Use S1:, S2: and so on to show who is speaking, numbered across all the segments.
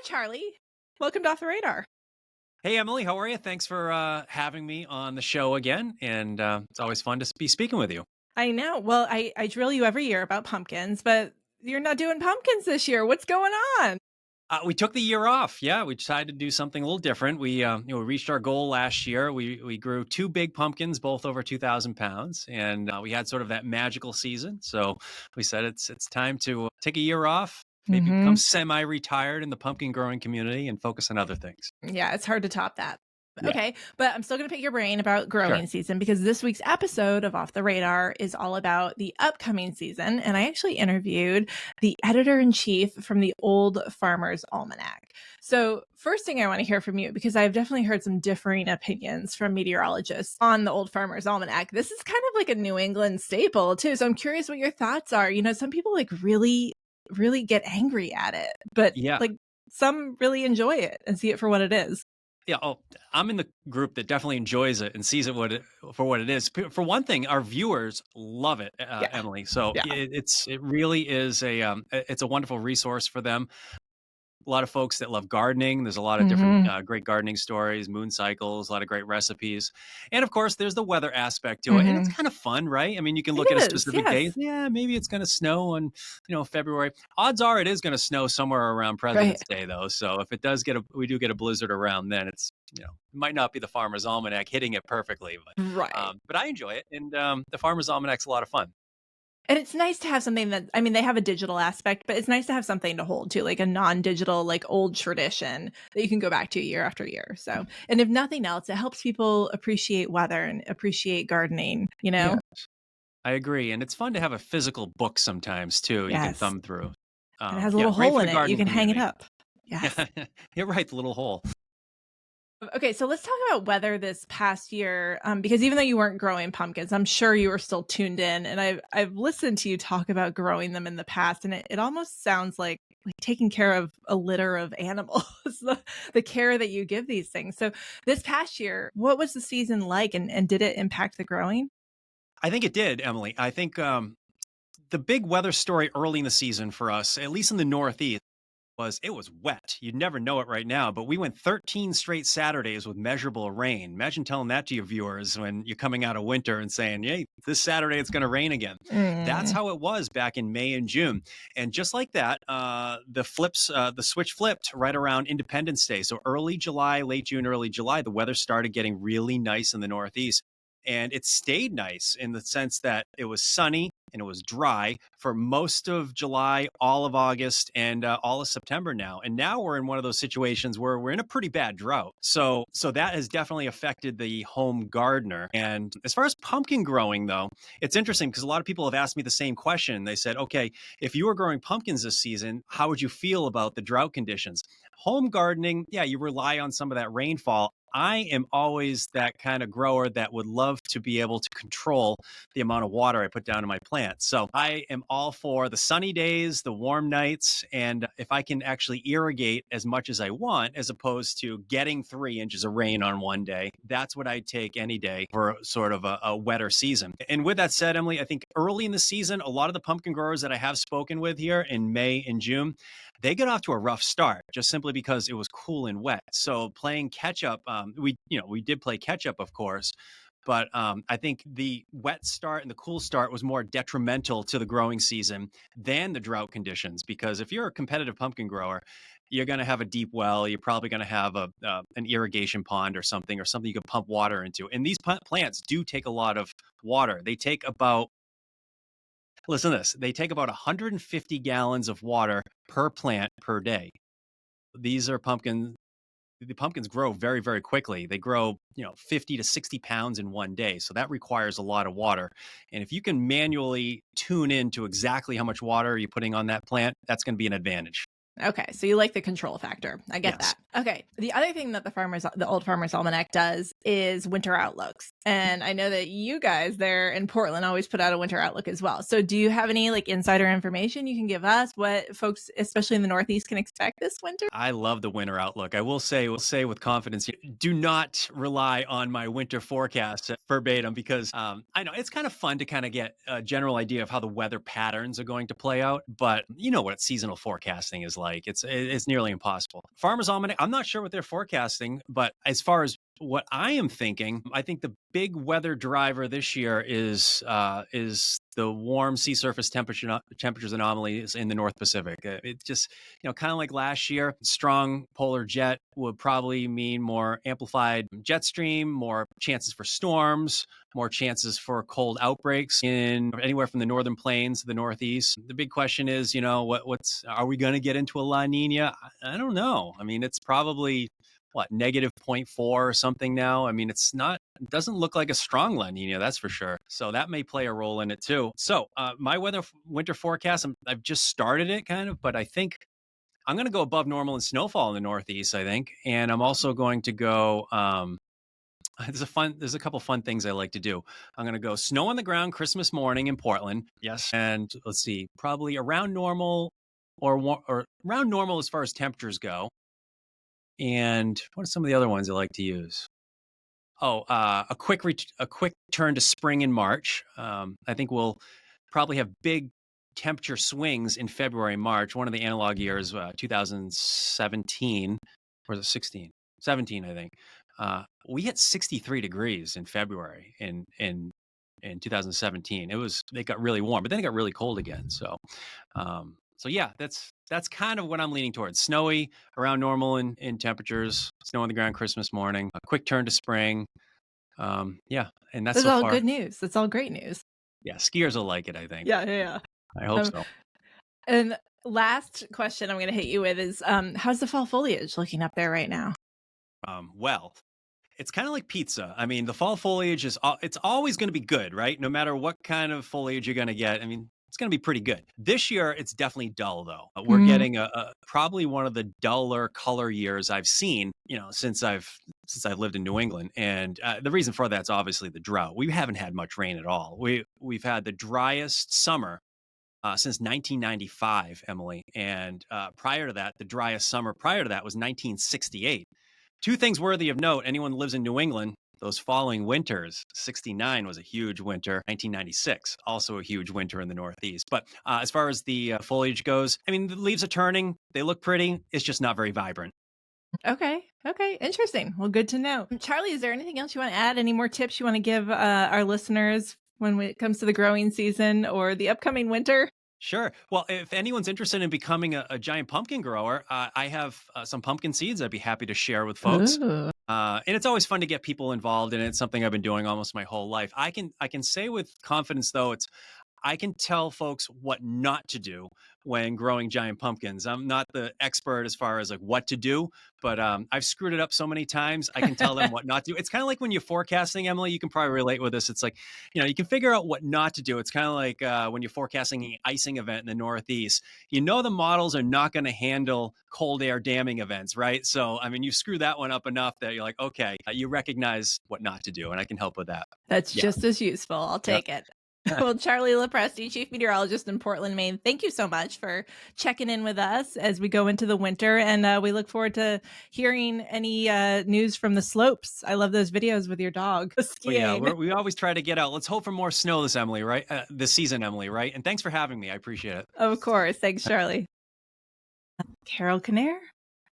S1: Hi, Charlie. Welcome to Off the Radar.
S2: Hey, Emily, how are you? Thanks for having me on the show again. And it's always fun to be speaking with you.
S1: I know. Well, I drill you every year about pumpkins, but you're not doing pumpkins this year. What's going on?
S2: We took the year off. Yeah, we decided to do something a little different. We reached our goal last year. We grew two big pumpkins, both over 2,000 pounds, and we had sort of that magical season. So we said it's time to take a year off, maybe become
S1: hmm
S2: semi-retired in the pumpkin growing community, and focus on other things.
S1: Yeah, it's hard to top that.
S2: Yeah,
S1: Okay, but I'm still going to pick your brain about
S2: sure.
S1: growing season because this week's episode of Off the Radar is all about the upcoming season. And I actually interviewed the editor in chief from the Old Farmer's Almanac. So, first thing I want to hear from you, because I've definitely heard some differing opinions from meteorologists on the Old Farmer's Almanac. This is kind of like a New England staple, too. So, I'm curious what your thoughts are. Some people like really get angry at it, but
S2: Yeah.
S1: like some really enjoy it and see it for what it is.
S2: Yeah, I'm in the group that definitely enjoys it and sees it for what it is. For one thing, our viewers love it,
S1: Yeah.
S2: Emily. So
S1: Yeah.
S2: it really is it's a wonderful resource for them. A lot of folks that love gardening. There's a lot of different
S1: Mhm.
S2: great gardening stories, moon cycles, a lot of great recipes, and of course, there's the weather aspect to it, and it's
S1: Mhm.
S2: kind of fun, right? I mean, you can
S1: It
S2: look at a
S1: is,
S2: specific day.
S1: yes.
S2: Yeah, maybe it's going to snow on, February. Odds are it is going to snow somewhere around
S1: Right.
S2: President's Day, though. So if it does we do get a blizzard around then. It might not be the Farmer's Almanac hitting it perfectly,
S1: Right.
S2: but I enjoy it, and the Farmer's Almanac's a lot of fun.
S1: And it's nice to have something that I mean, they have a digital aspect, but it's nice to have something to hold to, like a non-digital, like old tradition that you can go back to year after year. So, and if nothing else, it helps people appreciate weather and appreciate gardening, you
S2: Yeah,
S1: know?
S2: I agree, and it's fun to have a physical book sometimes too. You can
S1: Yes.
S2: thumb through.
S1: And it has a
S2: Yeah,
S1: little
S2: great
S1: hole
S2: for
S1: in
S2: the
S1: it. You
S2: gardening
S1: can hang it
S2: community.
S1: up. Yes.
S2: Yeah, you're right. The little hole.
S1: Okay, so let's talk about weather this past year, because even though you weren't growing pumpkins, I'm sure you were still tuned in, and I've listened to you talk about growing them in the past, and it almost sounds like taking care of a litter of animals, the care that you give these things. So this past year, what was the season like, and did it impact the growing?
S2: I think it did, Emily. I think the big weather story early in the season for us, at least in the Northeast, was it was wet. You'd never know it right now, but we went 13 straight Saturdays with measurable rain. Imagine telling that to your viewers when you're coming out of winter and saying, "Hey, this Saturday it's going to rain again." That's
S1: Mm,
S2: how it was back in May and June, and just like that, the switch flipped right around Independence Day. So early July, late June, early July, the weather started getting really nice in the Northeast. And it stayed nice in the sense that it was sunny and it was dry for most of July, all of August, and all of September now. And now we're in one of those situations where we're in a pretty bad drought. So that has definitely affected the home gardener. And as far as pumpkin growing, though, it's interesting because a lot of people have asked me the same question. They said, "Okay, if you were growing pumpkins this season, how would you feel about the drought conditions?" Home gardening, yeah, you rely on some of that rainfall. I am always that kind of grower that would love to be able to control the amount of water I put down in my plants. So I am all for the sunny days, the warm nights, and if I can actually irrigate as much as I want, as opposed to getting 3 inches of rain on one day, that's what I'd take any day for sort of a wetter season. And with that said, Emily, I think early in the season, a lot of the pumpkin growers that I have spoken with here in May and June, they get off to a rough start just simply because it was cool and wet. So playing catch up, we did play catch up, of course, but I think the wet start and the cool start was more detrimental to the growing season than the drought conditions. Because if you're a competitive pumpkin grower, you're going to have a deep well. You're probably going to have an irrigation pond or something you can pump water into. And these plants do take a lot of water. They take about Listen to this. They take about 150 gallons of water per plant per day. These are pumpkins. The pumpkins grow very, very quickly. They grow, 50 to 60 pounds in one day. So that requires a lot of water. And if you can manually tune in to exactly how much water you're putting on that plant, that's going to be an advantage.
S1: Okay, so you like the control factor. I get
S2: Yes.
S1: that. Okay, the other thing that the Old Farmer's Almanac does is winter outlooks. And I know that you guys there in Portland always put out a winter outlook as well. So do you have any like insider information you can give us what folks, especially in the Northeast, can expect this winter?
S2: I love the winter outlook. I will say with confidence, do not rely on my winter forecast verbatim because I know it's kind of fun to kind of get a general idea of how the weather patterns are going to play out. But you know what seasonal forecasting is like. It's nearly impossible. Farmer's Almanac, I'm not sure what they're forecasting, but as far as what I am thinking, I think the big weather driver this year is the warm sea surface temperatures anomalies in the North Pacific. It just, kind of like last year, strong polar jet would probably mean more amplified jet stream, more chances for storms, more chances for cold outbreaks in anywhere from the northern plains to the northeast. The big question is, are we going to get into a La Nina? I don't know. I mean, it's probably negative 0.4 or something now. I mean, it doesn't look like a strong La Nina, that's for sure. So that may play a role in it too. So my winter forecast, I've just started it kind of, but I think I'm going to go above normal in snowfall in the Northeast, I think. And I'm also going to go, there's a couple fun things I like to do. I'm going to go snow on the ground Christmas morning in Portland. Yes. And let's see, probably around normal or around normal as far as temperatures go. And what are some of the other ones I like to use? Oh, a quick turn to spring in March. I think we'll probably have big temperature swings in February, March. One of the analog years, 2017, or was it 16? 17, I think. We hit 63 degrees in February in 2017. It got really warm, but then it got really cold again. So yeah, that's kind of what I'm leaning towards. Snowy, around normal in temperatures, snow on the ground Christmas morning, a quick turn to spring. Yeah, and that's so
S1: all
S2: far
S1: good news. That's all great news.
S2: Yeah, skiers will like it, I think.
S1: Yeah.
S2: I hope so.
S1: And last question I'm going to hit you with is, how's the fall foliage looking up there right now?
S2: Well, it's kind of like pizza. I mean, the fall foliage it's always going to be good, right? No matter what kind of foliage you're going to get. I mean, it's going to be pretty good. This year, it's definitely dull, though. We're getting probably one of the duller color years I've seen, since I've lived in New England. And the reason for that's obviously the drought. We haven't had much rain at all. We've had the driest summer since 1995, Emily. And prior to that, the driest summer prior to that was 1968. Two things worthy of note: anyone who lives in New England, those following winters, 69 was a huge winter. 1996, also a huge winter in the Northeast. But as far as the foliage goes, I mean, the leaves are turning. They look pretty. It's just not very vibrant.
S1: Okay. Interesting. Well, good to know. Charlie, is there anything else you want to add? Any more tips you want to give our listeners when it comes to the growing season or the upcoming winter?
S2: Sure. Well, if anyone's interested in becoming a giant pumpkin grower, I have some pumpkin seeds I'd be happy to share with folks. And it's always fun to get people involved in it. It's something I've been doing almost my whole life. I can say with confidence, though, I can tell folks what not to do when growing giant pumpkins. I'm not the expert as far as like what to do, but I've screwed it up so many times. I can tell them what not to do. It's kind of like when you're forecasting, Emily, you can probably relate with this. It's like, you can figure out what not to do. It's kind of like when you're forecasting an icing event in the Northeast, the models are not going to handle cold air damming events, right? So, I mean, you screw that one up enough that you're like, okay, you recognize what not to do, and I can help with that.
S1: That's just as useful. I'll take it. Well, Charlie Lopresti, Chief Meteorologist in Portland, Maine, thank you so much for checking in with us as we go into the winter. And we look forward to hearing any news from the slopes. I love those videos with your dog skiing.
S2: Oh, yeah, we always try to get out. Let's hope for more snow this season, Emily, right? And thanks for having me. I appreciate it.
S1: Of course. Thanks, Charlie. Carol Connare,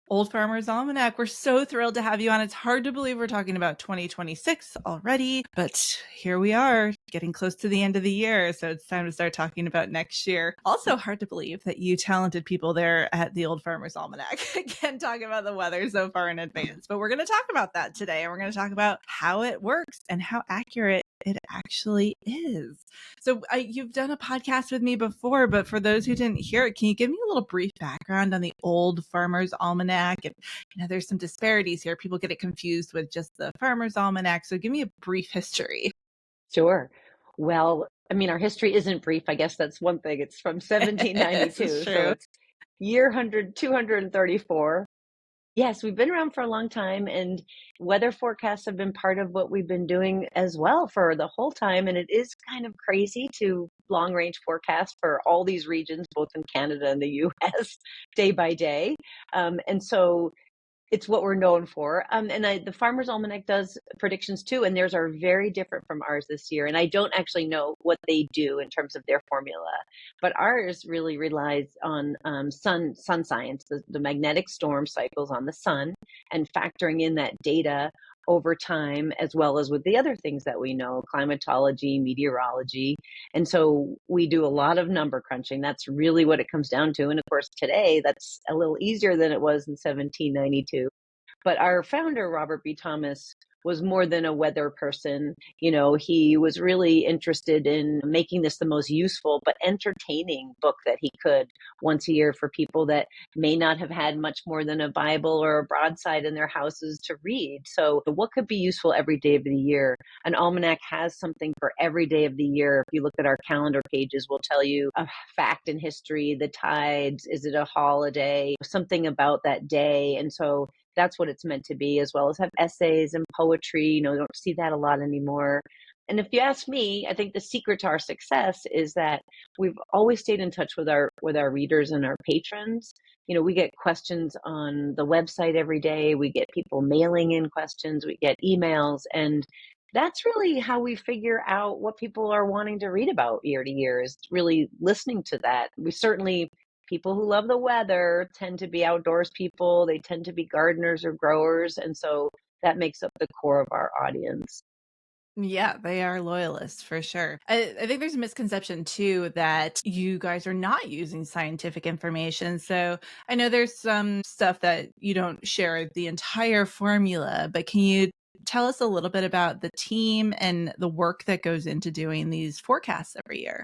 S1: Old Farmer's Almanac. We're so thrilled to have you on. It's hard to believe we're talking about 2026 already, but here we are getting close to the end of the year. So it's time to start talking about next year. Also hard to believe that you talented people there at the Old Farmer's Almanac can talk about the weather so far in advance, but we're going to talk about that today. And we're going to talk about how it works and how accurate it actually is. So you've done a podcast with me before, but for those who didn't hear it, can you give me a little brief background on the Old Farmer's Almanac? And there's some disparities here. People get it confused with just the Farmer's Almanac. So give me a brief history.
S3: Sure. Well, I mean, our history isn't brief. I guess that's one thing. It's from 1792. So it's year 234. Yes, we've been around for a long time, and weather forecasts have been part of what we've been doing as well for the whole time. And it is kind of crazy to long range forecast for all these regions, both in Canada and the US, day by day. And so It's what we're known for. The Farmer's Almanac does predictions too, and theirs are very different from ours this year. And I don't actually know what they do in terms of their formula, but ours really relies on sun science, the magnetic storm cycles on the sun, and factoring in that data over time, as well as with the other things that we know, climatology, meteorology. And so we do a lot of number crunching. That's really what it comes down to. And of course, today, that's a little easier than it was in 1792. But our founder, Robert B. Thomas, was more than a weather person. He was really interested in making this the most useful but entertaining book that he could once a year for people that may not have had much more than a Bible or a broadside in their houses to read. So what could be useful every day of the year? An almanac has something for every day of the year. If you look at our calendar pages, we'll tell you a fact in history, the tides, is it a holiday, something about that day. And so that's what it's meant to be, as well as have essays and poetry. We don't see that a lot anymore. And if you ask me, I think the secret to our success is that we've always stayed in touch with our readers and our patrons. We get questions on the website every day. We get people mailing in questions. We get emails. And that's really how we figure out what people are wanting to read about year to year, is really listening to that. People who love the weather tend to be outdoors people. They tend to be gardeners or growers. And so that makes up the core of our audience.
S1: Yeah, they are loyalists for sure. I think there's a misconception too that you guys are not using scientific information. So I know there's some stuff that you don't share the entire formula, but can you tell us a little bit about the team and the work that goes into doing these forecasts every year?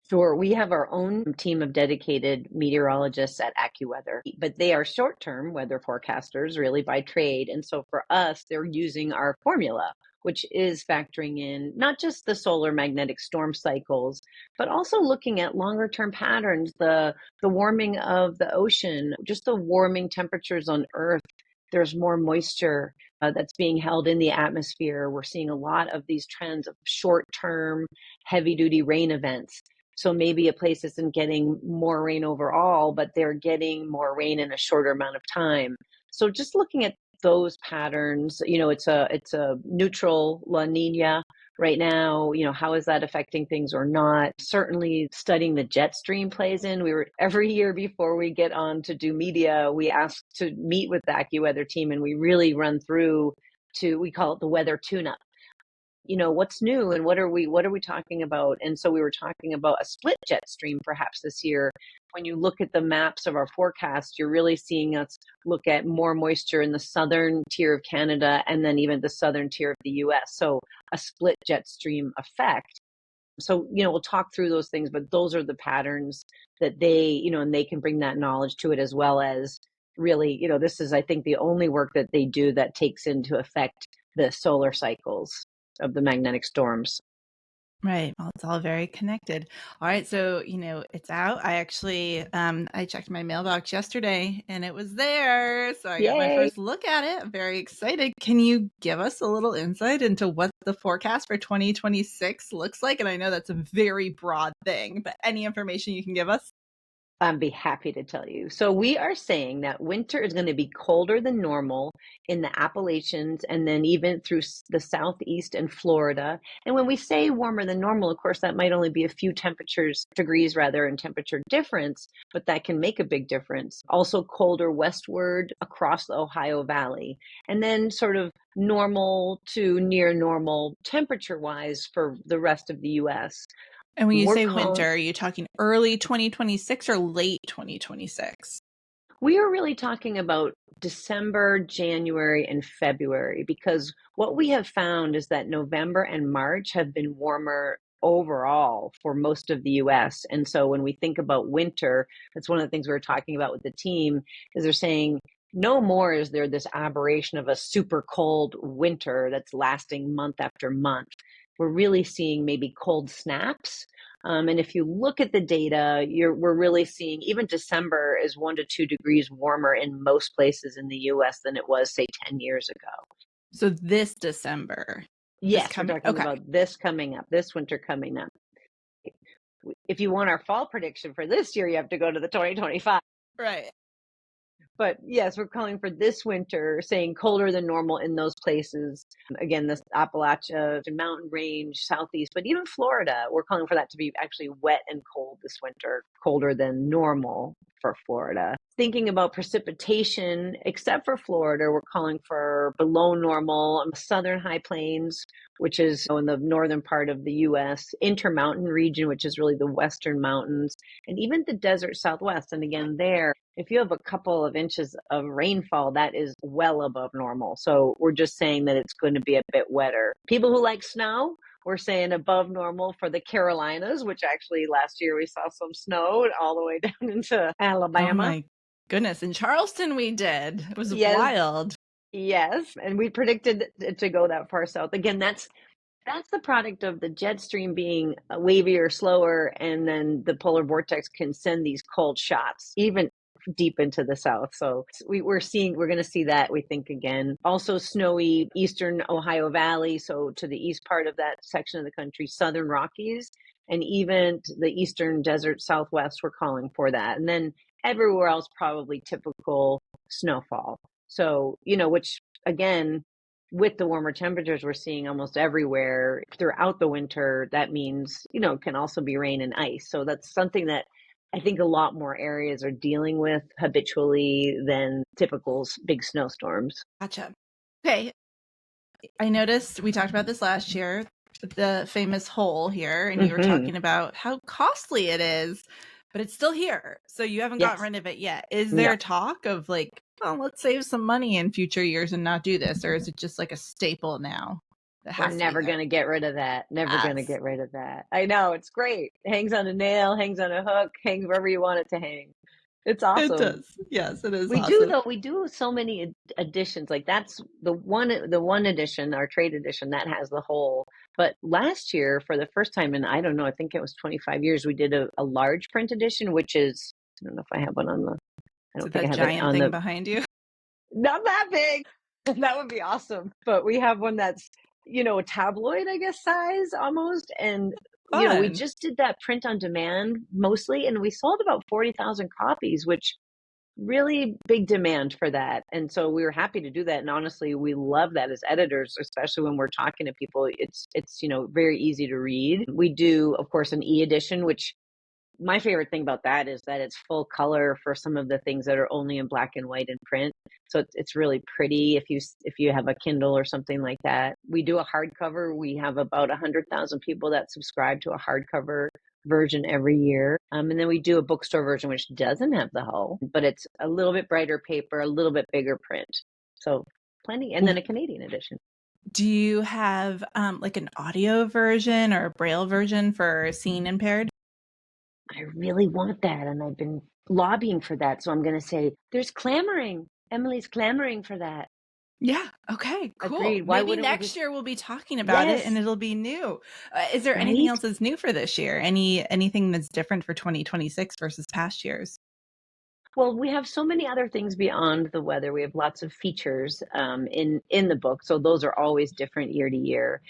S3: Sure. We have our own team of dedicated meteorologists at AccuWeather, but they are short-term weather forecasters really by trade. And so for us, they're using our formula, which is factoring in not just the solar magnetic storm cycles, but also looking at longer term patterns, the warming of the ocean, just the warming temperatures on Earth. There's more moisture that's being held in the atmosphere. We're seeing a lot of these trends of short-term, heavy-duty rain events. So maybe a place isn't getting more rain overall, but they're getting more rain in a shorter amount of time. So just looking at those patterns, it's a neutral La Nina right now. How is that affecting things or not? Certainly studying the jet stream plays in. Every year before we get on to do media, we ask to meet with the AccuWeather team, and we really run through we call it the weather tune-up. What's new and what are we talking about? And so we were talking about a split jet stream perhaps this year. When you look at the maps of our forecast, you're really seeing us look at more moisture in the southern tier of Canada and then even the southern tier of the US. So a split jet stream effect. So, we'll talk through those things, but those are the patterns that they, and they can bring that knowledge to it, as well as really, this is, I think, the only work that they do that takes into effect the solar cycles of the magnetic storms.
S1: Right. Well, it's all very connected. All right. So, it's out. I actually, I checked my mailbox yesterday and it was there. So I got my
S3: Yay!
S1: first look at it. I'm very excited. Can you give us a little insight into what the forecast for 2026 looks like? And I know that's a very broad thing, but any information you can give us?
S3: I'd be happy to tell you. So we are saying that winter is going to be colder than normal in the Appalachians and then even through the Southeast and Florida. And when we say warmer than normal, of course, that might only be a few degrees rather, in temperature difference, but that can make a big difference. Also colder westward across the Ohio Valley. And then sort of normal to near normal temperature wise for the rest of the US.
S1: And when you say winter, are you talking early 2026 or late 2026?
S3: We are really talking about December, January, and February, because what we have found is that November and March have been warmer overall for most of the US. And so when we think about winter, that's one of the things we were talking about with the team, is they're saying no more is there this aberration of a super cold winter that's lasting month after month. We're really seeing maybe cold snaps. And if you look at the data, we're really seeing even December is 1 to 2 degrees warmer in most places in the US than it was, say, 10 years ago.
S1: So this December?
S3: Yes, we're talking about this coming up, this winter coming up. If you want our fall prediction for this year, you have to go to the 2025.
S1: Right.
S3: But yes, we're calling for this winter, saying colder than normal in those places. Again, this Appalachia mountain range, southeast, but even Florida, we're calling for that to be actually wet and cold this winter, colder than normal for Florida. Thinking about precipitation, except for Florida, we're calling for below normal on the southern high plains, which is in the northern part of the U.S., intermountain region, which is really the western mountains, and even the desert southwest. And again, there, if you have a couple of inches of rainfall, that is well above normal. So we're just saying that it's going to be a bit wetter. People who like snow, we're saying above normal for the Carolinas, which actually last year we saw some snow all the way down into Alabama.
S1: Oh my goodness. In Charleston, we did. It was wild.
S3: Yes. And we predicted it to go that far south. Again, that's the product of the jet stream being wavier, slower, and then the polar vortex can send these cold shots, even deep into the south. So we're going to see that, we think, again. Also snowy eastern Ohio Valley, so to the east part of that section of the country, southern Rockies, and even the eastern desert southwest, we're calling for that. And then everywhere else, probably typical snowfall. So, which again, with the warmer temperatures we're seeing almost everywhere throughout the winter, that means, it can also be rain and ice. So that's something that I think a lot more areas are dealing with habitually than typical big snowstorms.
S1: Gotcha. Okay. I noticed we talked about this last year, the famous hole here, and you were talking about how costly it is, but it's still here. So you haven't gotten rid of it yet. Is there talk of like, well, let's save some money in future years and not do this? Or is it just like a staple now?
S3: We're never going to get rid of that. Never going to get rid of that. I know. It's great. It hangs on a nail, hangs on a hook, hangs wherever you want it to hang. It's awesome.
S1: It does. Yes, it is.
S3: We do so many editions. Like that's the one edition, our trade edition, that has the whole. But last year, for the first time in, I don't know, I think it was 25 years, we did a large print edition, which is, I don't know if I have one on the, I don't think I have
S1: giant
S3: it on
S1: thing behind you.
S3: Not that big. That would be awesome. But we have one that's, a tabloid, I guess, size almost. And, we just did that print on demand mostly, and we sold about 40,000 copies, which really big demand for that. And so we were happy to do that. And honestly, we love that as editors, especially when we're talking to people. It's very easy to read. We do, of course, an e-edition, which my favorite thing about that is that it's full color for some of the things that are only in black and white in print. So it's really pretty if you have a Kindle or something like that. We do a hardcover. We have about 100,000 people that subscribe to a hardcover version every year. And then we do a bookstore version, which doesn't have the hull, but it's a little bit brighter paper, a little bit bigger print. So plenty. And then a Canadian edition.
S1: Do you have like an audio version or a Braille version for seeing impaired?
S3: I really want that, and I've been lobbying for that. So I'm going to say there's clamoring. Emily's clamoring for that.
S1: Yeah. Okay. Cool.
S3: Agreed.
S1: Maybe next year we'll be talking about it, and it'll be new. Is there anything else that's new for this year? Anything that's different for 2026 versus past years?
S3: Well, we have so many other things beyond the weather. We have lots of features in the book, so those are always different year to year.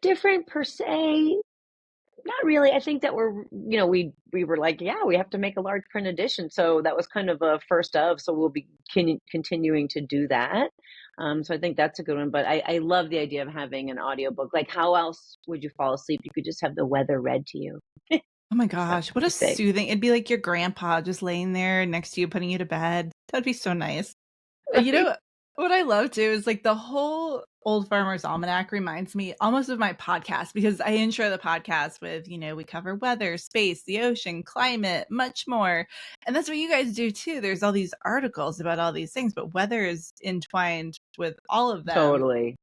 S3: Different per se. Not really. I think that we were like, we have to make a large print edition. So that was kind of a first of, so we'll be continuing to do that. So I think that's a good one. But I love the idea of having an audiobook. Like, how else would you fall asleep? You could just have the weather read to you.
S1: Oh my gosh, what a soothing. It'd be like your grandpa just laying there next to you, putting you to bed. That'd be so nice. You know, what I love too is like the whole Old Farmer's Almanac reminds me almost of my podcast, because I intro the podcast with, we cover weather, space, the ocean, climate, much more. And that's what you guys do too. There's all these articles about all these things, but weather is entwined with all of them.
S3: Totally.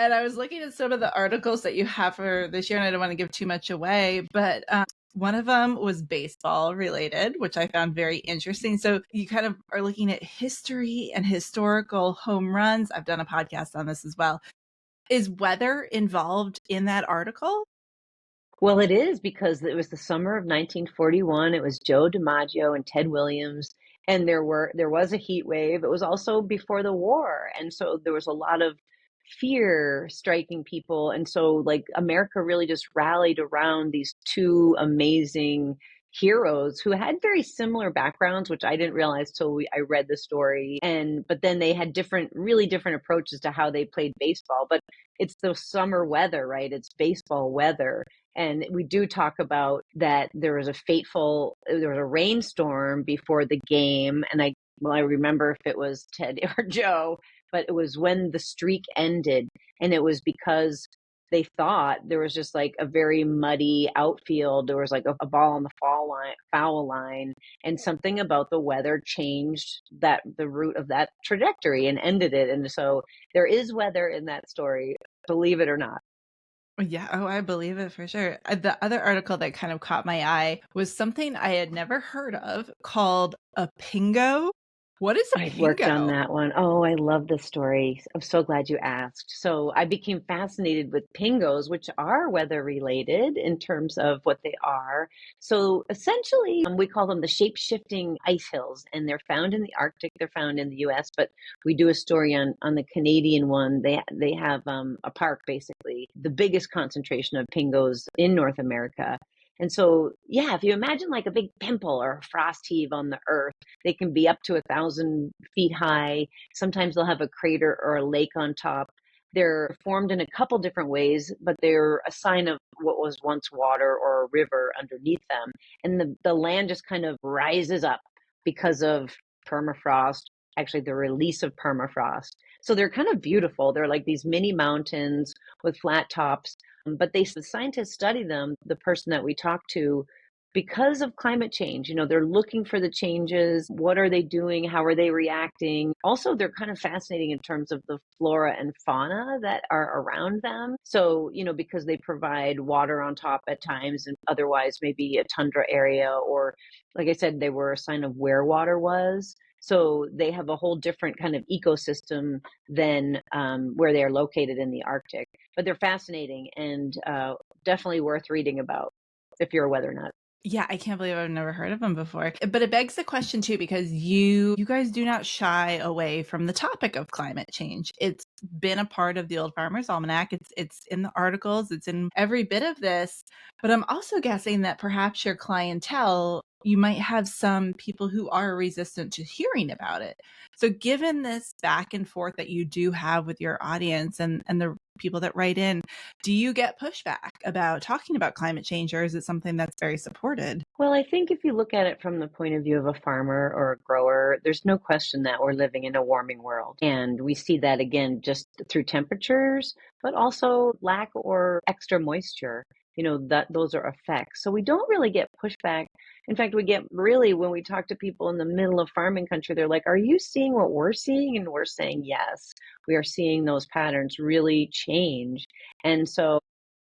S1: And I was looking at some of the articles that you have for this year, and I don't want to give too much away, but one of them was baseball related, which I found very interesting. So you kind of are looking at history and historical home runs. I've done a podcast on this as well. Is weather involved in that article?
S3: Well, it is, because it was the summer of 1941. It was Joe DiMaggio and Ted Williams, and there was a heat wave. It was also before the war, and so there was a lot of fear striking people. And so like America really just rallied around these two amazing heroes who had very similar backgrounds, which I didn't realize till I read the story. But then they had really different approaches to how they played baseball. But it's the summer weather, right? It's baseball weather. And we do talk about that there was a rainstorm before the game. And I remember if it was Ted or Joe, but it was when the streak ended. And it was because they thought there was just like a very muddy outfield. There was like a ball on the foul line, and something about the weather changed the route of that trajectory and ended it. And so there is weather in that story, believe it or not.
S1: Yeah, oh, I believe it for sure. The other article that kind of caught my eye was something I had never heard of called a pingo. What is a
S3: I've worked on
S1: pingo?
S3: that one. Oh, I love this story. I'm so glad you asked. So I became fascinated with pingos, which are weather related in terms of what they are. So essentially, we call them the shape-shifting ice hills, and they're found in the Arctic. They're found in the US, but we do a story on the Canadian one. They have a park, basically, the biggest concentration of pingos in North America. And so, yeah, if you imagine like a big pimple or a frost heave on the earth, they can be up to 1,000 feet high. Sometimes they'll have a crater or a lake on top. They're formed in a couple different ways, but they're a sign of what was once water or a river underneath them. And the land just kind of rises up because of permafrost, actually the release of permafrost. So they're kind of beautiful. They're like these mini mountains with flat tops. But the scientists study them, the person that we talked to, because of climate change. They're looking for the changes. What are they doing? How are they reacting? Also, they're kind of fascinating in terms of the flora and fauna that are around them. So, because they provide water on top at times and otherwise maybe a tundra area, or like I said, they were a sign of where water was. So they have a whole different kind of ecosystem than where they are located in the Arctic. But they're fascinating and definitely worth reading about if you're a weather nut.
S1: Yeah, I can't believe I've never heard of them before. But it begs the question too, because you guys do not shy away from the topic of climate change. It's been a part of the Old Farmer's Almanac. It's in the articles, it's in every bit of this. But I'm also guessing that perhaps your clientele, you might have some people who are resistant to hearing about it. So given this back and forth that you do have with your audience and the people that write in, do you get pushback about talking about climate change, or is it something that's very supported?
S3: Well, I think if you look at it from the point of view of a farmer or a grower, there's no question that we're living in a warming world. And we see that again just through temperatures, but also lack or extra moisture. That those are effects. So we don't really get pushback. In fact, we get really, when we talk to people in the middle of farming country, they're like, are you seeing what we're seeing? And we're saying, yes, we are seeing those patterns really change. And so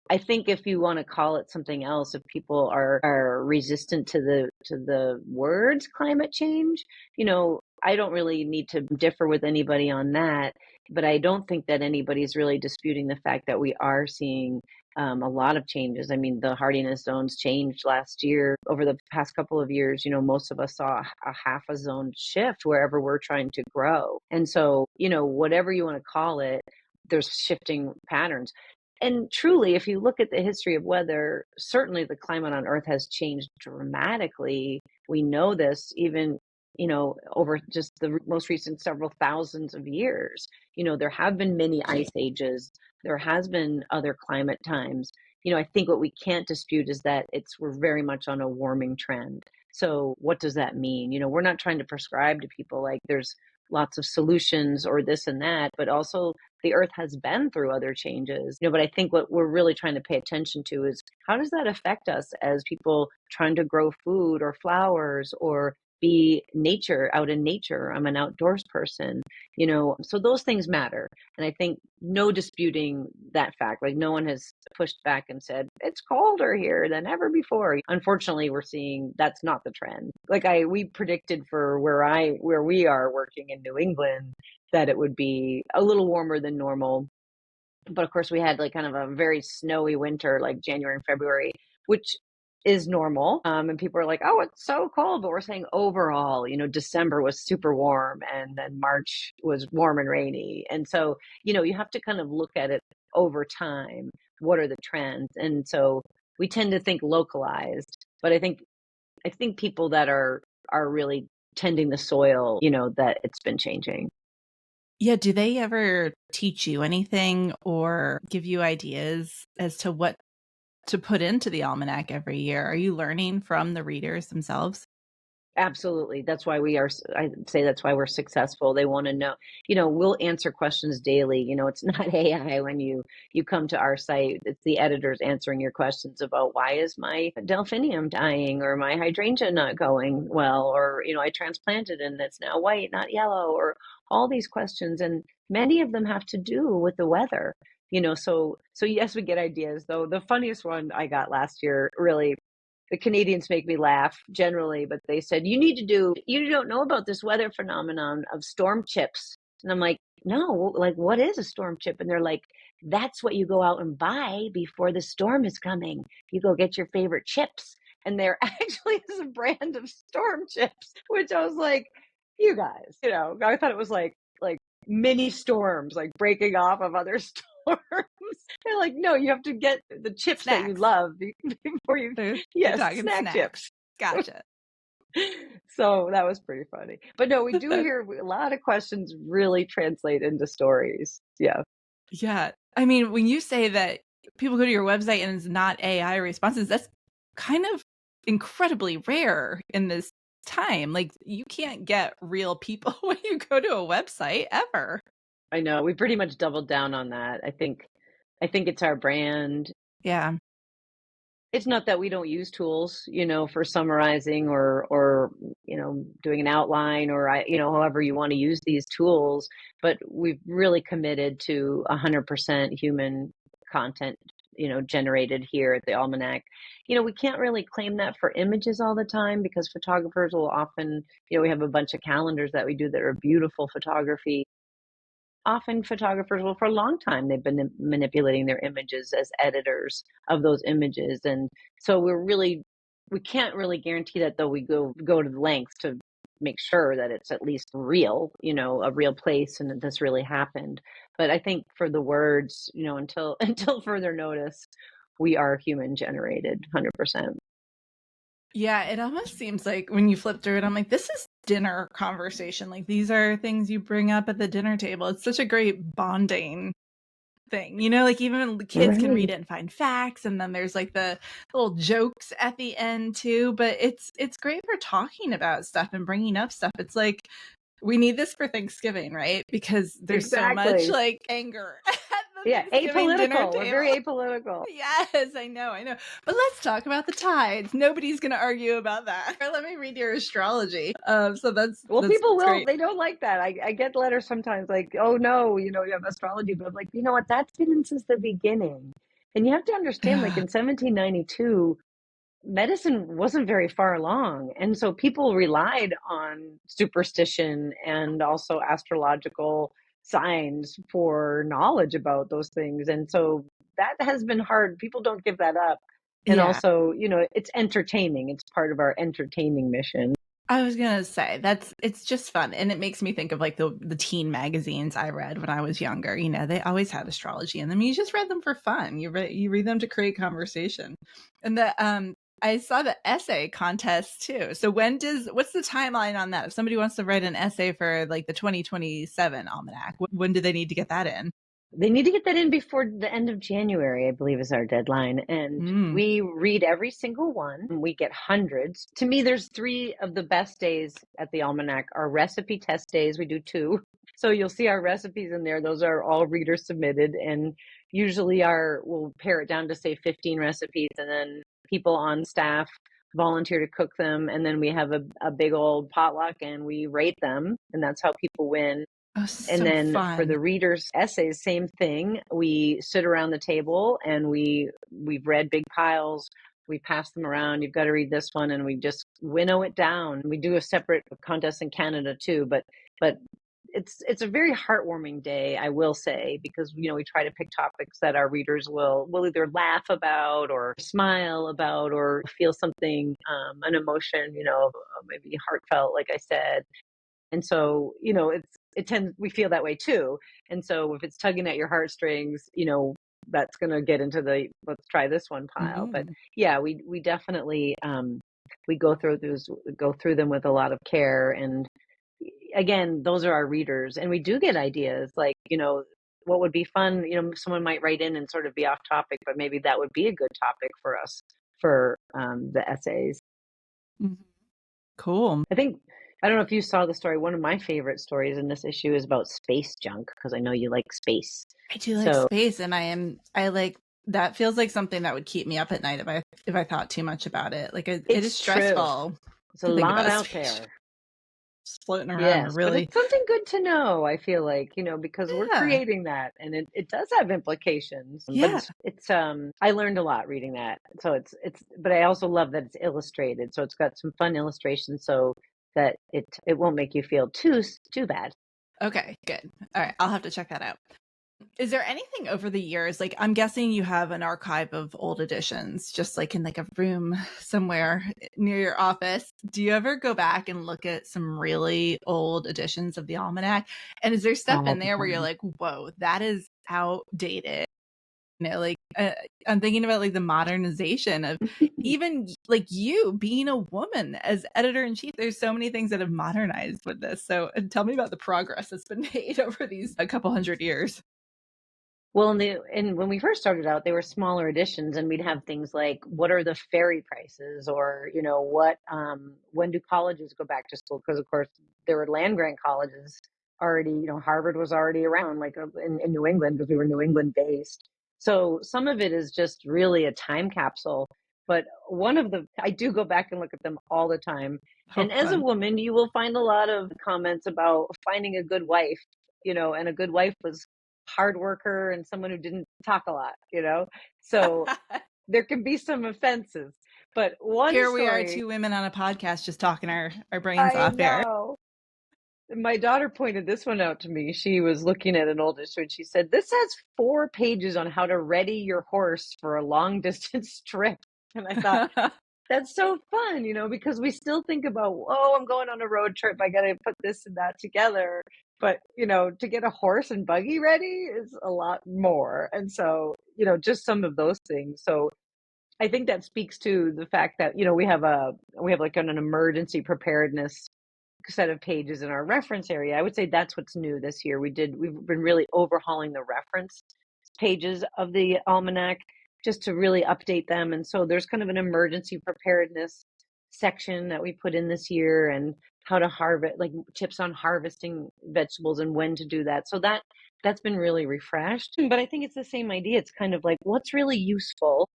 S3: I think if you want to call it something else, if people are resistant to the words climate change, I don't really need to differ with anybody on that. But I don't think that anybody's really disputing the fact that we are seeing a lot of changes. I mean, the hardiness zones changed last year. Over the past couple of years, most of us saw a half a zone shift wherever we're trying to grow. And so, whatever you want to call it, there's shifting patterns. And truly, if you look at the history of weather, certainly the climate on Earth has changed dramatically. We know this even, over just the most recent several thousands of years. There have been many ice ages. There has been other climate times. I think what we can't dispute is that we're very much on a warming trend. So what does that mean? We're not trying to prescribe to people like there's lots of solutions or this and that, but also the earth has been through other changes. But I think what we're really trying to pay attention to is how does that affect us as people trying to grow food or flowers or be out in nature. I'm an outdoors person, so those things matter. And I think no disputing that fact, like no one has pushed back and said, it's colder here than ever before. Unfortunately, we're seeing that's not the trend. Like we predicted for where we are working in New England, that it would be a little warmer than normal. But of course we had like kind of a very snowy winter, like January and February, which is normal. And people are like, oh, it's so cold. But we're saying overall, December was super warm and then March was warm and rainy. And so, you have to kind of look at it over time. What are the trends? And so we tend to think localized, but I think I think people that are really tending the soil, that it's been changing.
S1: Yeah, do they ever teach you anything or give you ideas as to what to put into the almanac every year? Are you learning from the readers themselves?
S3: Absolutely. That's why I say that's why we're successful. They want to know, we'll answer questions daily. It's not AI when you come to our site. It's the editors answering your questions about why is my delphinium dying or my hydrangea not going well, or, I transplanted and it's now white, not yellow, or all these questions. And many of them have to do with the weather. So yes, we get ideas though. The funniest one I got last year, really, the Canadians make me laugh generally, but they said, you don't know about this weather phenomenon of storm chips. And I'm like, no, like, what is a storm chip? And they're like, that's what you go out and buy before the storm is coming. You go get your favorite chips. And there actually is a brand of storm chips, which I was like, you guys, I thought it was like mini storms, like breaking off of other storms. They're like, no, you have to get the chips that you
S1: Snacks.
S3: love before you.
S1: They're
S3: Yes,
S1: talking
S3: snack
S1: snacks.
S3: chips.
S1: Gotcha.
S3: So that was pretty funny. But no, we do hear a lot of questions really translate into stories. Yeah.
S1: Yeah. I mean, when you say that people go to your website and it's not AI responses, that's kind of incredibly rare in this time. Like, you can't get real people when you go to a website ever.
S3: I know. We pretty much doubled down on that. I think it's our brand.
S1: Yeah.
S3: It's not that we don't use tools, for summarizing or doing an outline or however you want to use these tools, but we've really committed to 100% human content, generated here at the Almanac. We can't really claim that for images all the time because photographers will often, we have a bunch of calendars that we do that are beautiful photography. Often photographers will, for a long time, they've been manipulating their images as editors of those images. And so we can't really guarantee that, though we go to the lengths to make sure that it's at least real, a real place and that this really happened. But I think for the words, until until further notice, we are human generated 100%.
S1: Yeah, it almost seems like when you flip through it, I'm like, this is dinner conversation. Like, these are things you bring up at the dinner table. It's such a great bonding thing, like even the kids can read it and find facts, and then there's like the little jokes at the end too. But it's great for talking about stuff and bringing up stuff. It's like, we need this for Thanksgiving, right? Because there's so much like anger at the Thanksgiving dinner
S3: apolitical.
S1: table.
S3: We're very apolitical.
S1: Yes, I know. But let's talk about the tides. Nobody's going to argue about that. Let me read your astrology. So that's
S3: people will.
S1: great.
S3: They don't like that. I get letters sometimes like, oh no, you have astrology, but I'm like, you know what? That's been since the beginning. And you have to understand, like in 1792, medicine wasn't very far along. And so people relied on superstition and also astrological signs for knowledge about those things. And so that has been hard. People don't give that up. And
S1: Yeah.
S3: also, it's entertaining. It's part of our entertaining mission.
S1: I was going to say it's just fun. And it makes me think of like the teen magazines I read when I was younger. They always had astrology in them. You just read them for fun. You read them to create conversation. And I saw the essay contest too. So what's the timeline on that? If somebody wants to write an essay for like the 2027 Almanac, when do they need to get that in?
S3: They need to get that in before the end of January, I believe is our deadline. And we read every single one. We get hundreds. To me, there's 3 of the best days at the Almanac. Our recipe test days, we do 2. So you'll see our recipes in there. Those are all reader submitted. And usually we'll pare it down to say 15 recipes, and then people on staff volunteer to cook them. And then we have a big old potluck and we rate them. And that's how people win.
S1: Oh,
S3: And then
S1: fun.
S3: for the readers' essays, same thing. We sit around the table and we've read big piles. We pass them around. You've got to read this one, and we just winnow it down. We do a separate contest in Canada too, but it's a very heartwarming day, I will say, because we try to pick topics that our readers will either laugh about or smile about or feel something, an emotion, maybe heartfelt, like I said. And so, we feel that way too. And so if it's tugging at your heartstrings, that's going to get into the let's try this one pile. But yeah, we definitely we go through them with a lot of care. And again, those are our readers, and we do get ideas like, what would be fun, someone might write in and sort of be off topic, but maybe that would be a good topic for us for the essays.
S1: Mhm. Cool.
S3: I don't know if you saw the story. One of my favorite stories in this issue is about space junk, because I know you like space.
S1: I do like space, and I like that. Feels like something that would keep me up at night if I thought too much about it. Like it is stressful.
S3: It's a lot out there.
S1: Just floating around.
S3: Yes,
S1: Really,
S3: but it's something good to know, I feel like, because we're creating that, and it does have implications.
S1: Yeah.
S3: But it's I learned a lot reading that. So it's but I also love that it's illustrated. So it's got some fun illustrations so that it won't make you feel too bad.
S1: Okay, good. All right, I'll have to check that out. Is there anything over the years, like I'm guessing you have an archive of old editions, just like in like a room somewhere near your office. Do you ever go back and look at some really old editions of the Almanac? And is there stuff in there where you're like, whoa, that is outdated? Like I'm thinking about like the modernization of even like you being a woman as editor-in-chief. There's so many things that have modernized with this. So tell me about the progress that's been made over these a couple hundred years.
S3: Well, and when we first started out, they were smaller editions, and we'd have things like, what are the ferry prices, or what when do colleges go back to school? Because of course there were land grant colleges already. Harvard was already around, like in New England, because we were New England based. So some of it is just really a time capsule. But I do go back and look at them all the time. And as a woman, you will find a lot of comments about finding a good wife, and a good wife was hard worker and someone who didn't talk a lot, so there can be some offenses. But
S1: here we are, two women on a podcast just talking our brains off there.
S3: My daughter pointed this one out to me. She was looking at an old issue and she said, this has 4 pages on how to ready your horse for a long distance trip. And I thought, that's so fun, because we still think about, I'm going on a road trip, I got to put this and that together. But, to get a horse and buggy ready is a lot more. And so, just some of those things. So I think that speaks to the fact that, we have like an emergency preparedness set of pages in our reference area. I would say that's what's new this year. We've been really overhauling the reference pages of the Almanac just to really update them. And so there's kind of an emergency preparedness section that we put in this year, and how to harvest, like tips on harvesting vegetables and when to do that. So that's been really refreshed. But I think it's the same idea. It's kind of like, what's really useful,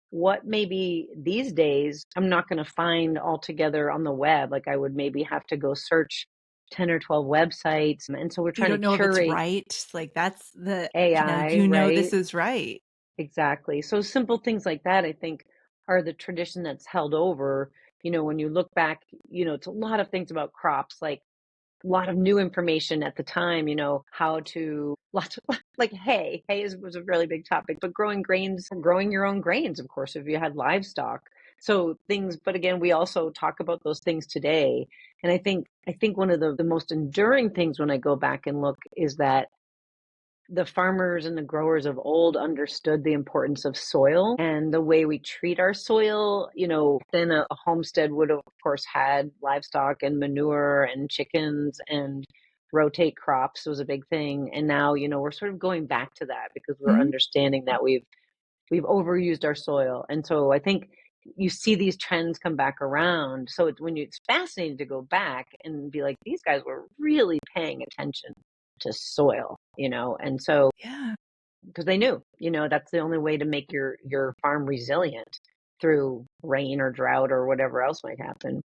S3: what maybe these days I'm not going to find altogether on the web. Like I would maybe have to go search 10 or 12 websites. And so we're trying to curate.
S1: If it's right. Like that's the
S3: AI,
S1: right? This is right.
S3: Exactly. So simple things like that, I think, are the tradition that's held over. When you look back, it's a lot of things about crops, like a lot of new information at the time, like hay was a really big topic, but growing your own grains, of course, if you had livestock. So things, but again, we also talk about those things today. And I think one of the most enduring things when I go back and look is that the farmers and the growers of old understood the importance of soil and the way we treat our soil. Then a homestead would have, of course, had livestock and manure and chickens, and rotate crops was a big thing. And now, we're sort of going back to that because we're understanding that we've overused our soil. And so I think you see these trends come back around. So it's fascinating to go back and be like, these guys were really paying attention to soil, and so because they knew, that's the only way to make your farm resilient through rain or drought or whatever else might happen.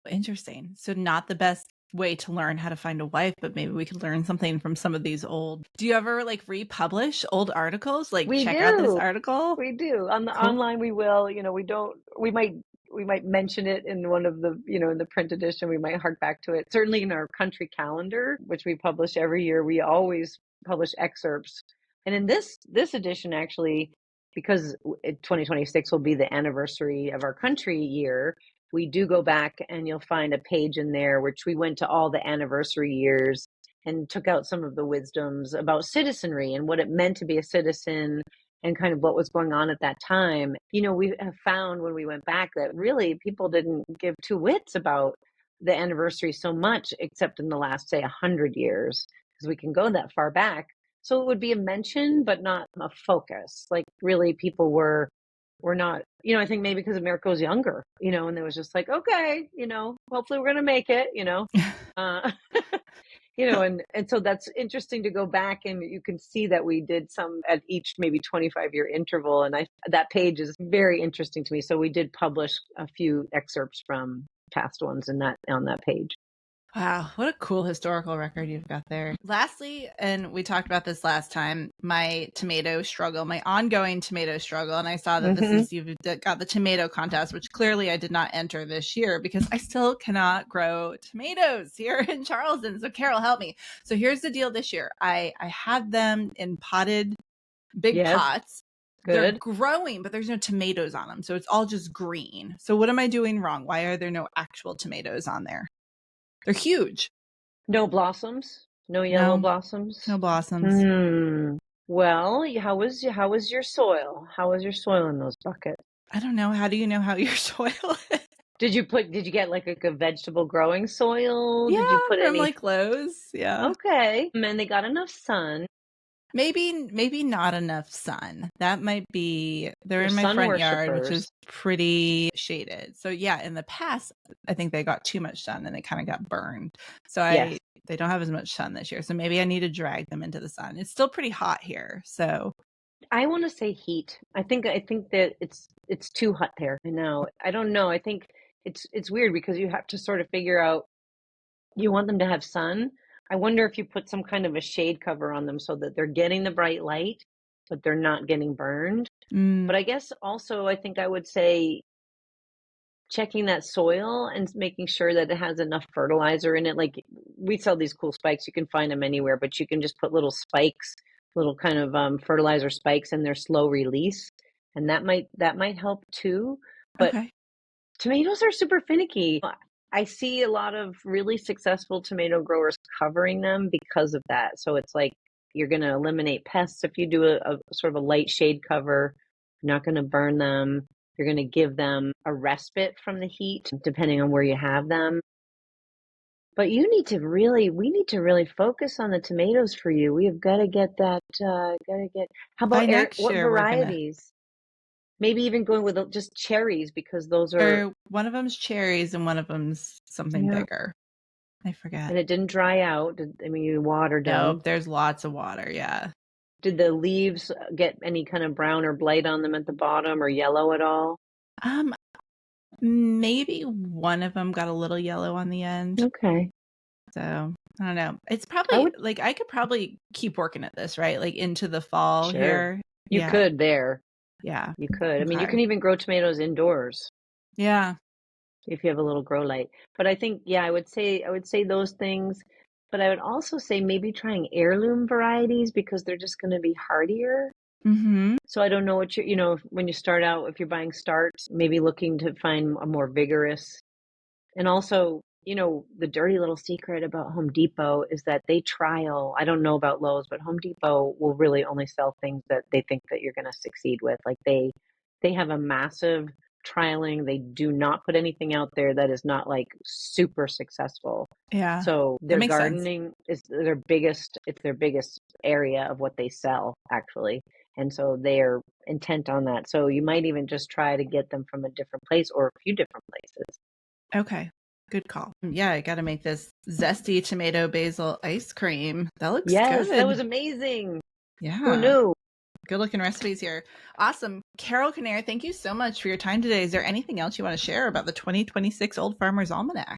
S1: Interesting. So not the best way to learn how to find a wife, but maybe we could learn something from some of these old. Do you ever like republish old articles? Like check out this article?
S3: We do on the online. We will. We might mention it in one of the, in the print edition. We might hark back to it. Certainly in our country calendar, which we publish every year, we always publish excerpts. And in this edition, actually, because 2026 will be the anniversary of our country year, we do go back and you'll find a page in there which we went to all the anniversary years and took out some of the wisdoms about citizenry and what it meant to be a citizen, and kind of what was going on at that time, we have found when we went back that really people didn't give two wits about the anniversary so much, except in the last, say, 100 years, because we can go that far back. So it would be a mention, but not a focus. Like really people were not, I think maybe because America was younger, and there was just like, okay, hopefully we're going to make it, uh, and so that's interesting to go back and you can see that we did some at each maybe 25-year interval. And that page is very interesting to me. So we did publish a few excerpts from past ones on that page.
S1: Wow, what a cool historical record you've got there. Lastly, and we talked about this last time, my tomato struggle, my ongoing tomato struggle. And I saw that you've got the tomato contest, which clearly I did not enter this year because I still cannot grow tomatoes here in Charleston. So Carol, help me. So here's the deal this year. I had them in potted big pots.
S3: Good.
S1: They're growing, but there's no tomatoes on them. So it's all just green. So what am I doing wrong? Why are there no actual tomatoes on there? They're huge.
S3: No blossoms? No yellow blossoms?
S1: No blossoms.
S3: Well, how was your soil? How was your soil in those buckets?
S1: I don't know. How do you know how your soil is?
S3: Did you get like a vegetable growing soil?
S1: Yeah,
S3: Did you put
S1: from
S3: any
S1: like Lowe's? Yeah.
S3: Okay. And they got enough sun.
S1: Maybe not enough sun. That might be, they're in my
S3: sun
S1: front yard, which
S3: worshipers.
S1: is pretty shaded. So yeah, in the past, I think they got too much sun and they kind of got burned. So
S3: Yes.
S1: they don't have as much sun this year. So maybe I need to drag them into the sun. It's still pretty hot here. So
S3: I want to say heat. I think that it's too hot there. I know. I don't know. I think it's weird because you have to sort of figure out, you want them to have sun. I wonder if you put some kind of a shade cover on them so that they're getting the bright light, but they're not getting burned. But I guess also I think I would say checking that soil and making sure that it has enough fertilizer in it. Like we sell these cool spikes. You can find them anywhere, but you can just put little spikes, little kind of fertilizer spikes in their slow release. And that might help too. But
S1: okay.
S3: Tomatoes are super finicky. I see a lot of really successful tomato growers covering them because of that. So it's like you're going to eliminate pests if you do a sort of a light shade cover. You're not going to burn them. You're going to give them a respite from the heat, depending on where you have them. But we need to really focus on the tomatoes for you. We have got to get that. How about what varieties? Maybe even going with just cherries because those are.
S1: One of them's cherries and one of them's something bigger. I forget.
S3: And it didn't dry out. You watered them.
S1: No, there's lots of water. Yeah.
S3: Did the leaves get any kind of brown or blight on them at the bottom or yellow at all?
S1: Maybe one of them got a little yellow on the end.
S3: Okay.
S1: So I don't know. It's probably I could probably keep working at this, right? Like into the fall here.
S3: You could there.
S1: Yeah.
S3: You could. You can even grow tomatoes indoors.
S1: Yeah.
S3: If you have a little grow light. But I think, I would say those things. But I would also say maybe trying heirloom varieties because they're just going to be hardier.
S1: Mm-hmm.
S3: So I don't know what when you start out, if you're buying starts, maybe looking to find a more vigorous. And also, the dirty little secret about Home Depot is that they trial. I don't know about Lowe's, but Home Depot will really only sell things that they think that you're going to succeed with. Like they have a massive trialing. They do not put anything out there that is not like super successful.
S1: Yeah.
S3: So their gardening is their biggest area of what they sell actually. And so they're intent on that. So you might even just try to get them from a different place or a few different places.
S1: Okay. Good call. Yeah, I got to make this zesty tomato basil ice cream. That looks
S3: good. That was amazing.
S1: Yeah.
S3: Who knew?
S1: Good looking recipes here. Awesome. Carol Connare, thank you so much for your time today. Is there anything else you want to share about the 2026 Old Farmer's Almanac?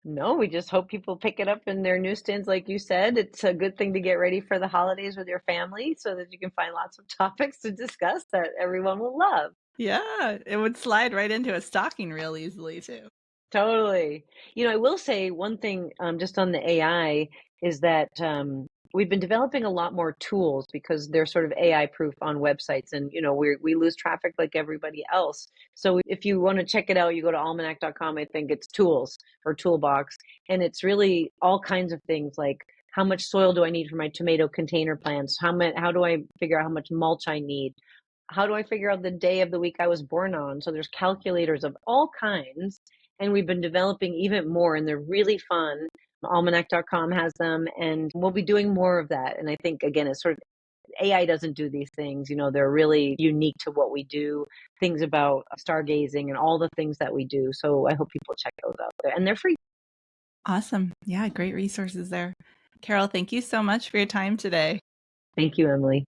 S3: No, we just hope people pick it up in their newsstands. Like you said, it's a good thing to get ready for the holidays with your family so that you can find lots of topics to discuss that everyone will love.
S1: Yeah, it would slide right into a stocking real easily too.
S3: Totally. I will say one thing just on the AI is that we've been developing a lot more tools because they're sort of AI proof on websites. And, we lose traffic like everybody else. So if you want to check it out, you go to almanac.com. I think it's tools or toolbox. And it's really all kinds of things like how much soil do I need for my tomato container plants? How do I figure out how much mulch I need? How do I figure out the day of the week I was born on? So there's calculators of all kinds, and we've been developing even more, and they're really fun. Almanac.com has them, and we'll be doing more of that. And I think, again, it's sort of AI doesn't do these things. They're really unique to what we do, things about stargazing and all the things that we do. So I hope people check those out there, and they're free.
S1: Awesome. Yeah, great resources there. Carol, thank you so much for your time today.
S3: Thank you, Emily.